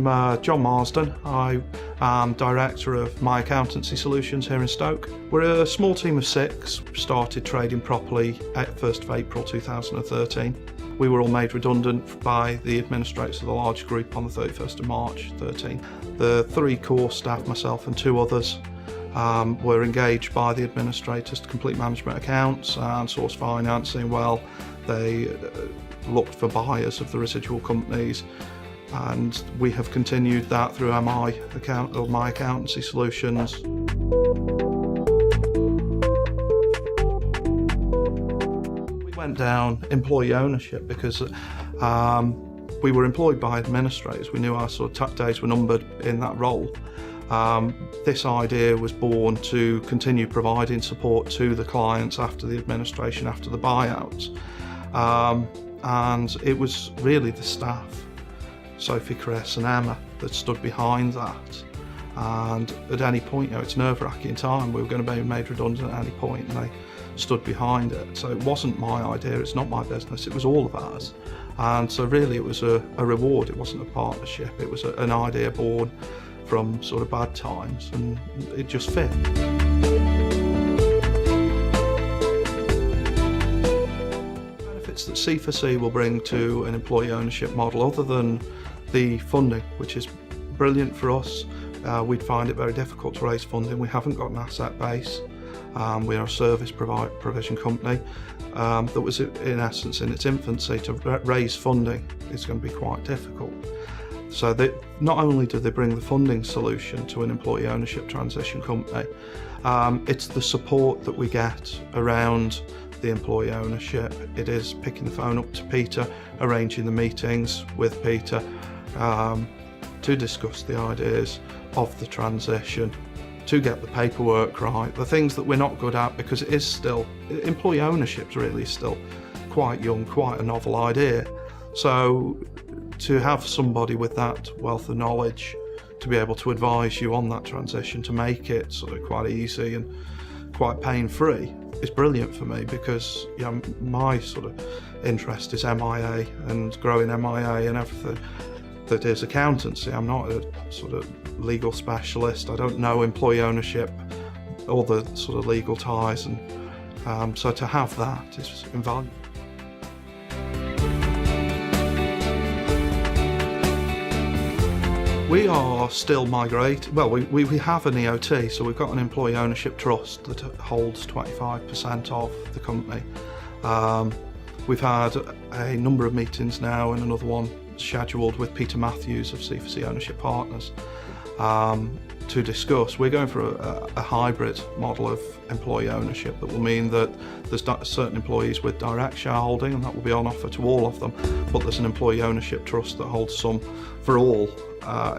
John Marsden. I am Director of My Accountancy Solutions here in Stoke. We're a small team of 6, started trading properly at 1st of April 2013. We were all made redundant by the administrators of the large group on the 31st of March 13. The 3 core staff, myself and 2 others, were engaged by the administrators to complete management accounts and source financing while they looked for buyers of the residual companies, and we have continued that through My Accountancy Solutions. We went down employee ownership because we were employed by administrators. We knew our sort of days were numbered in that role. This idea was born to continue providing support to the clients after the administration, after the buyouts. And it was really the staff, Sophie, Chris and Emma, that stood behind that. And at any point, it's nerve-wracking time, we were going to be made redundant at any point, and they stood behind it. So it wasn't my idea, it's not my business, it was all of ours. And so really it was a reward, it wasn't a partnership, it was an idea born from sort of bad times, and it just fit. That C4C will bring to an employee ownership model, other than the funding, which is brilliant for us. We'd find it very difficult to raise funding. We haven't got an asset base. We are a service provision company that was in essence in its infancy. To raise funding is going to be quite difficult. So not only do they bring the funding solution to an employee ownership transition company, it's the support that we get around the employee ownership. It is picking the phone up to Peter, arranging the meetings with Peter to discuss the ideas of the transition, to get the paperwork right, the things that we're not good at, because it is still, employee ownership really still quite young, quite a novel idea. So to have somebody with that wealth of knowledge to be able to advise you on that transition, to make it sort of quite easy and quite pain-free, is brilliant for me, because my sort of interest is MIA and growing MIA and everything that is accountancy. I'm not a sort of legal specialist. I don't know employee ownership, all the sort of legal ties, and so to have that is invaluable. We are still migrating. Well, we have an EOT, so we've got an employee ownership trust that holds 25% of the company. We've had a number of meetings now, and another one scheduled with Peter Matthews of C4C Ownership Partners to discuss. We're going for a hybrid model of employee ownership that will mean that there's certain employees with direct shareholding, and that will be on offer to all of them, but there's an employee ownership trust that holds some for all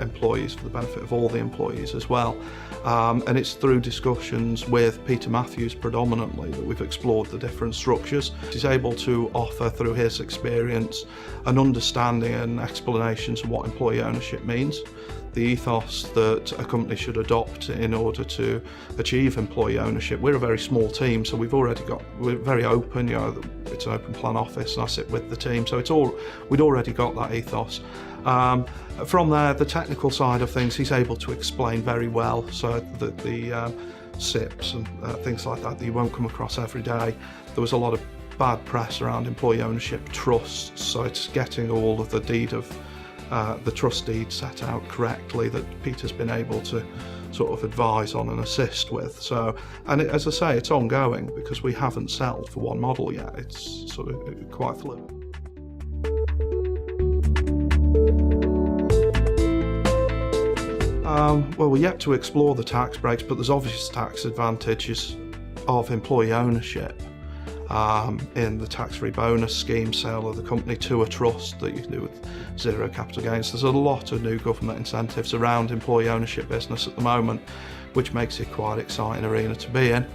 employees, for the benefit of all the employees as well. And it's through discussions with Peter Matthews predominantly that we've explored the different structures. He's able to offer, through his experience, an understanding and explanations of what employee ownership means, the ethos that a company should adopt in order to achieve employee ownership. We're a very small team, so we're very open, it's an open plan office and I sit with the team, so we'd already got that ethos. From there, the technical side of things, he's able to explain very well, so that the SIPs and things like that you won't come across every day. There was a lot of bad press around employee ownership trusts, so it's getting all of the the trust deed set out correctly that Peter's been able to sort of advise on and assist with. So, and as I say, it's ongoing because we haven't settled for one model yet. It's sort of quite fluid. Well, we're yet to explore the tax breaks, but there's obvious tax advantages of employee ownership in the tax-free bonus scheme, sale of the company to a trust that you can do with zero capital gains. There's a lot of new government incentives around employee ownership business at the moment, which makes it quite an exciting arena to be in.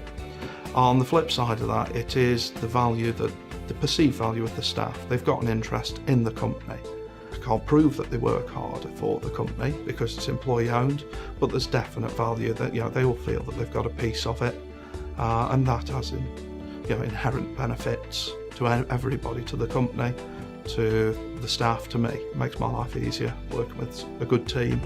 On the flip side of that, it is the perceived value of the staff. They've got an interest in the company. Can't prove that they work hard for the company because it's employee owned, but there's definite value that they all feel that they've got a piece of it, and that has inherent benefits to everybody, to the company, to the staff, to me. It makes my life easier working with a good team.